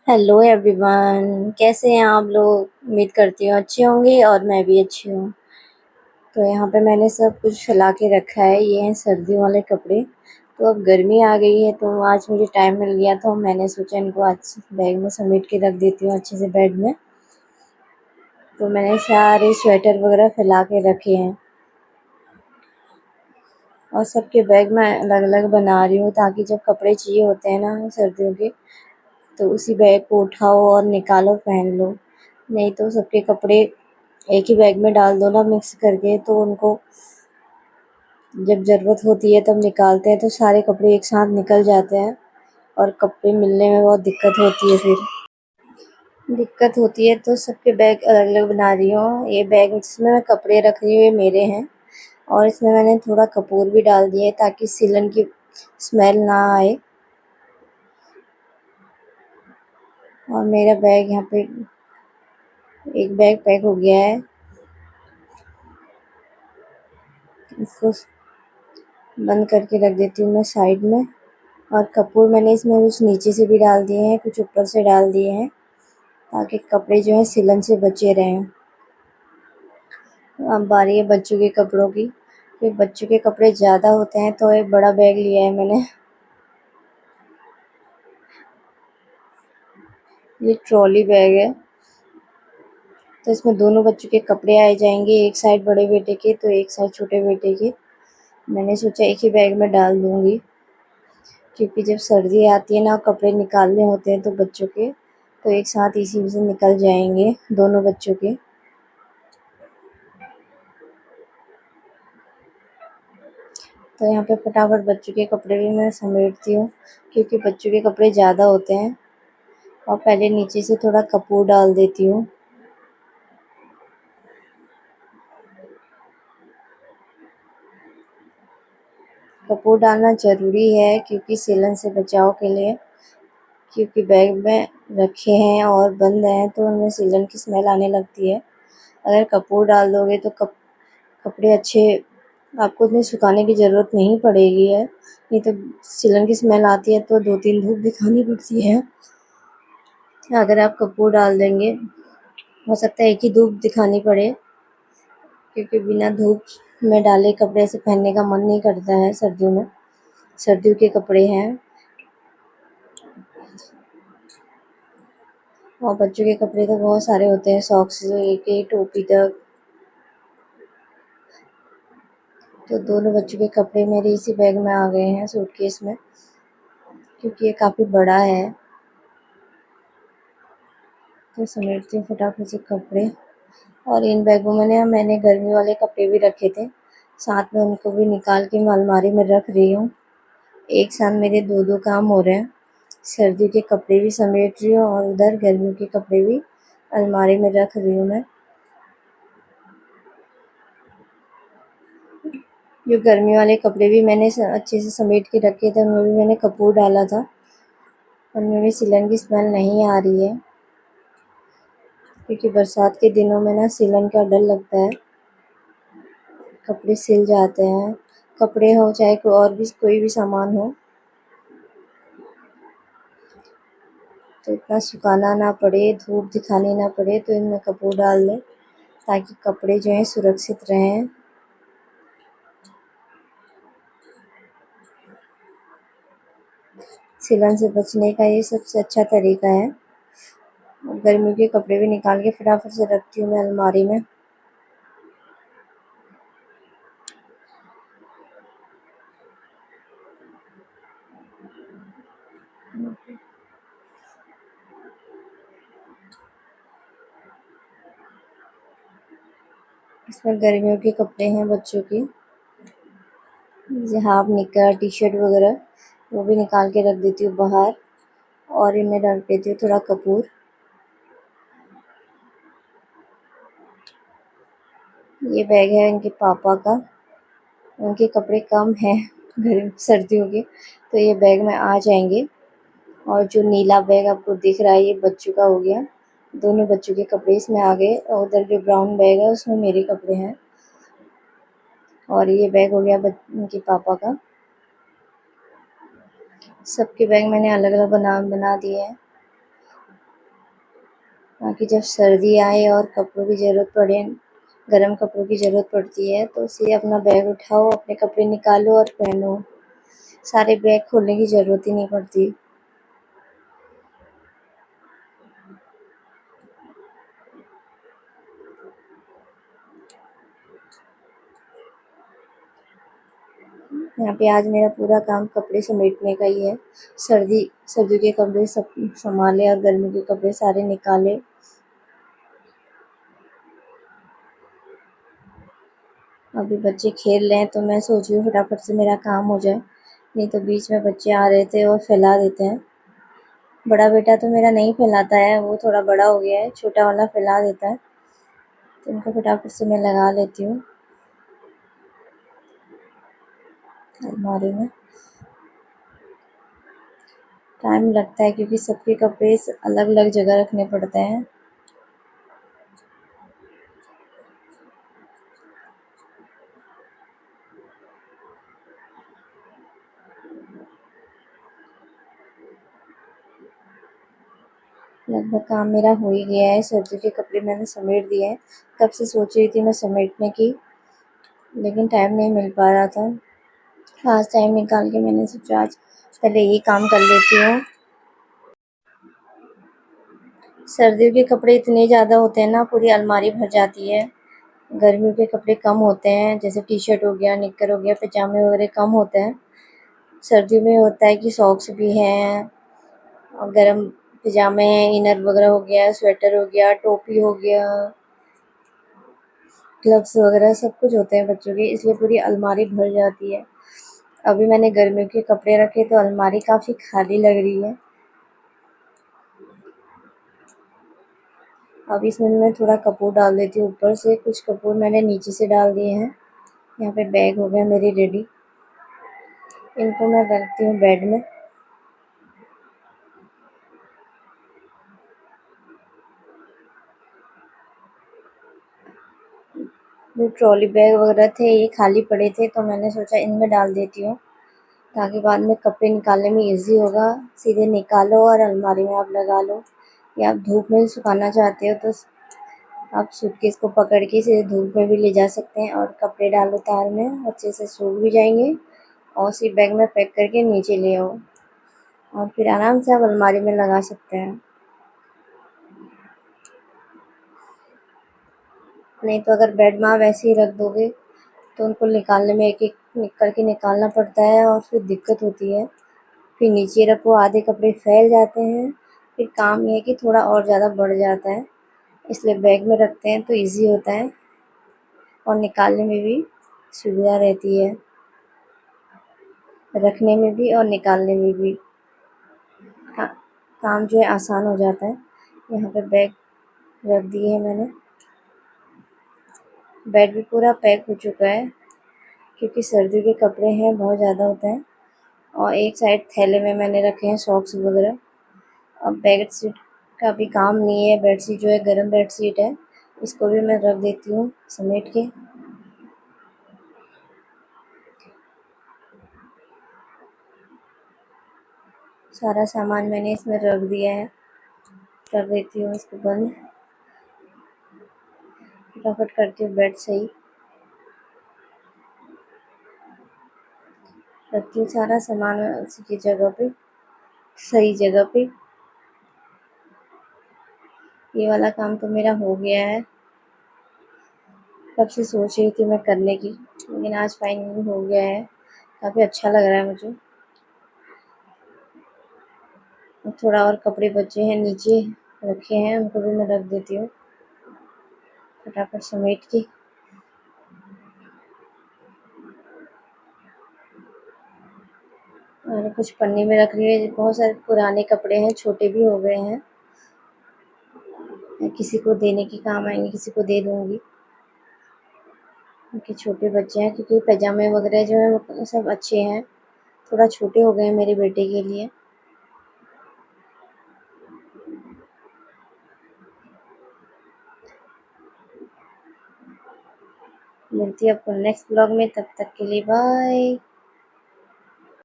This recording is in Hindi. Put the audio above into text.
हेलो एवरीवन, कैसे हैं आप लोग। उम्मीद करती हूँ अच्छे होंगे और मैं भी अच्छी हूँ। तो यहाँ पे मैंने सब कुछ फैला के रखा है। ये हैं सर्दियों वाले कपड़े। तो अब गर्मी आ गई है तो आज मुझे टाइम मिल गया तो मैंने सोचा इनको आज बैग में समेट के रख देती हूँ अच्छे से बेड में। तो मैंने सारे स्वेटर वगैरह फैला के रखे हैं और सबके बैग मैं अलग अलग बना रही हूँ ताकि जब कपड़े चाहिए होते हैं ना सर्दियों के तो उसी बैग को उठाओ और निकालो, पहन लो। नहीं तो सबके कपड़े एक ही बैग में डाल दो ना मिक्स करके, तो उनको जब ज़रूरत होती है तब निकालते हैं तो सारे कपड़े एक साथ निकल जाते हैं और कपड़े मिलने में बहुत दिक्कत होती है। फिर दिक्कत होती है तो सबके बैग अलग अलग बना रही हूँ। ये बैग जिसमें मैं कपड़े रख रही हूँ ये मेरे हैं और इसमें मैंने थोड़ा कपूर भी डाल दिया है ताकि सिलन की स्मेल ना आए। और मेरा बैग यहाँ पे एक बैग पैक हो गया है। इसको बंद करके रख देती हूँ मैं साइड में। और कपूर मैंने इसमें कुछ नीचे से भी डाल दिए हैं, कुछ ऊपर से डाल दिए हैं ताकि कपड़े जो है सिलन से बचे रहें। अब बारी है बच्चों के कपड़ों की। फिर बच्चों के कपड़े ज़्यादा होते हैं तो एक बड़ा बैग लिया है मैंने। ये ट्रॉली बैग है तो इसमें दोनों बच्चों के कपड़े आ जाएंगे, एक साइड बड़े बेटे के तो एक साइड छोटे बेटे के। मैंने सोचा एक ही बैग में डाल दूँगी क्योंकि जब सर्दी आती है ना कपड़े निकालने होते हैं तो बच्चों के तो एक साथ इसी में से निकल जाएंगे दोनों बच्चों के। तो यहाँ पे फटाफट बच्चों के कपड़े भी मैं समेटती हूँ क्योंकि बच्चों के कपड़े ज़्यादा होते हैं। और पहले नीचे से थोड़ा कपूर डाल देती हूँ। कपूर डालना ज़रूरी है क्योंकि सिलन से बचाव के लिए, क्योंकि बैग में रखे हैं और बंद हैं तो उनमें सिलन की स्मेल आने लगती है। अगर कपूर डाल दोगे तो कपड़े अच्छे, आपको उतनी सुखाने की ज़रूरत नहीं पड़ेगी है। नहीं तो सिलन की स्मेल आती है तो 2-3 धूप दिखानी पड़ती है। अगर आप कपूर डाल देंगे हो सकता है एक ही धूप दिखानी पड़े क्योंकि बिना धूप में डाले कपड़े ऐसे पहनने का मन नहीं करता है सर्दियों में। सर्दियों के कपड़े हैं और बच्चों के कपड़े तो बहुत सारे होते हैं, सॉक्स से लेके टोपी तक। तो दोनों बच्चों के कपड़े मेरे इसी बैग में आ गए हैं सूटकेस में क्योंकि ये काफ़ी बड़ा है। तो समेटती हूँ फटाफट से कपड़े। और इन बैगों में ना मैंने गर्मी वाले कपड़े भी रखे थे, साथ में उनको भी निकाल के मैं अलमारी में रख रही हूँ। एक साथ मेरे दो काम हो रहे हैं, सर्दियों के कपड़े भी समेट रही हूँ और उधर गर्मियों के कपड़े भी अलमारी में रख रही हूँ मैं। जो गर्मी वाले कपड़े भी मैंने अच्छे से समेट के रखे थे उनमें भी मैंने कपूर डाला था, उनमें भी सिलन की स्मेल नहीं आ रही है क्योंकि बरसात के दिनों में ना सिलन का डर लगता है, कपड़े सिल जाते हैं। कपड़े हो चाहे कोई भी सामान हो तो इतना सुखाना ना पड़े, धूप दिखानी ना पड़े, तो इनमें कपूर डाल दें ताकि कपड़े जो हैं सुरक्षित रहें। सिलन से बचने का ये सबसे अच्छा तरीका है। गर्मियों के कपड़े भी निकाल के फटाफट से रखती हूँ मैं अलमारी में। इसमें गर्मियों के कपड़े हैं बच्चों के, जैसे हाफ निकर टी शर्ट वगैरह, वो भी निकाल के रख देती हूँ बाहर और इनमें रख देती हूँ थोड़ा कपूर। ये बैग है इनके पापा का, उनके कपड़े कम हैं गर्म सर्दियों के तो ये बैग में आ जाएंगे। और जो नीला बैग आपको दिख रहा है ये बच्चों का हो गया, दोनों बच्चों के कपड़े इसमें आ गए। और उधर जो ब्राउन बैग है उसमें मेरे कपड़े हैं। और ये बैग हो गया उनके पापा का। सबके बैग मैंने अलग अलग बना दिए हैं। ताकि जब सर्दी आए और कपड़ों की ज़रूरत पड़े, गर्म कपड़ों की ज़रूरत पड़ती है, तो उसे अपना बैग उठाओ, अपने कपड़े निकालो और पहनो। सारे बैग खोलने की ज़रूरत ही नहीं पड़ती। यहाँ पे आज मेरा पूरा काम कपड़े समेटने का ही है। सर्दियों के कपड़े सब संभाले और गर्मी के कपड़े सारे निकाले। अभी बच्चे खेल रहे हैं तो मैं सोच रही हूँ फटाफट से मेरा काम हो जाए, नहीं तो बीच में बच्चे आ रहे थे और फैला देते हैं। बड़ा बेटा तो मेरा नहीं फैलाता है, वो थोड़ा बड़ा हो गया है, छोटा वाला फैला देता है। तो इनको फटाफट से मैं लगा लेती हूँ अलमारी में। टाइम लगता है क्योंकि सबके कपड़े अलग अलग जगह रखने पड़ते हैं। लगभग काम मेरा हो ही गया है। सर्दियों के कपड़े मैंने समेट दिए हैं। कब से सोच रही थी मैं समेटने की, लेकिन टाइम नहीं मिल पा रहा था। आज टाइम निकाल के मैंने सोचा आज पहले ये काम कर लेती हूँ। सर्दियों के कपड़े इतने ज़्यादा होते हैं ना, पूरी अलमारी भर जाती है। गर्मियों के कपड़े कम होते हैं, जैसे टी शर्ट हो गया, निक्कर हो गया, पजामे वगैरह कम होते हैं। सर्दियों में होता है कि सॉक्स भी हैं और गर्म पजामे हैं, इनर वगैरह हो गया, स्वेटर हो गया, टोपी हो गया, ग्लव्स वगैरह सब कुछ होते हैं बच्चों के, इसलिए पूरी अलमारी भर जाती है। अभी मैंने गर्मियों के कपड़े रखे तो अलमारी काफ़ी खाली लग रही है। अब इसमें मैं थोड़ा कपूर डाल देती हूँ ऊपर से, कुछ कपूर मैंने नीचे से डाल दिए हैं। यहाँ पे बैग हो गया मेरी रेडी। इनको मैं रखती हूँ बेड में। जो ट्रॉली बैग वगैरह थे ये खाली पड़े थे तो मैंने सोचा इनमें डाल देती हूँ, ताकि बाद में कपड़े निकालने में इजी होगा। सीधे निकालो और अलमारी में आप लगा लो, या आप धूप में सुखाना चाहते हो तो आप सूटकेस को पकड़ के सीधे धूप में भी ले जा सकते हैं और कपड़े डालो तार में, अच्छे से सूख भी जाएंगे और उसी बैग में पैक करके नीचे ले आओ और फिर आराम से आप अलमारी में लगा सकते हैं। नहीं तो अगर बेड में आप ऐसे ही रख दोगे तो उनको निकालने में एक एक करके निकालना पड़ता है और फिर दिक्कत होती है। फिर नीचे रखो, आधे कपड़े फैल जाते हैं, फिर काम ये है कि थोड़ा और ज़्यादा बढ़ जाता है। इसलिए बैग में रखते हैं तो इजी होता है और निकालने में भी सुविधा रहती है, रखने में भी और निकालने में भी का, काम जो है आसान हो जाता है। यहाँ पे बैग रख दिए है मैंने। बेड भी पूरा पैक हो चुका है क्योंकि सर्दियों के कपड़े हैं बहुत ज़्यादा होते हैं। और एक साइड थैले में मैंने रखे हैं सॉक्स वगैरह। अब बेड शीट का भी काम नहीं है, बेड शीट जो है गर्म बेड शीट है, इसको भी मैं रख देती हूँ समेट के। सारा सामान मैंने इसमें रख दिया है, कर देती हूँ इसको बंद। फटाफट करती हूँ बेड सही, रखती हूँ सारा सामान उसी की जगह पे, सही जगह पे। ये वाला काम तो मेरा हो गया है, कब से सोच रही थी मैं करने की, लेकिन आज फाइनली हो गया है। काफ़ी अच्छा लग रहा है मुझे। थोड़ा और कपड़े बचे हैं नीचे रखे हैं, उनको भी मैं रख देती हूँ फटाफट समेट के। और कुछ पन्नी में रख रही है, बहुत सारे पुराने कपड़े हैं, छोटे भी हो गए हैं, किसी को देने के काम आएंगे, किसी को दे दूँगी। उनके छोटे बच्चे हैं क्योंकि पैजामे वगैरह जो हैं वो सब अच्छे हैं, थोड़ा छोटे हो गए हैं मेरे बेटे के लिए। मिलती है आपको नेक्स्ट ब्लॉग में, तब तक के लिए बाय।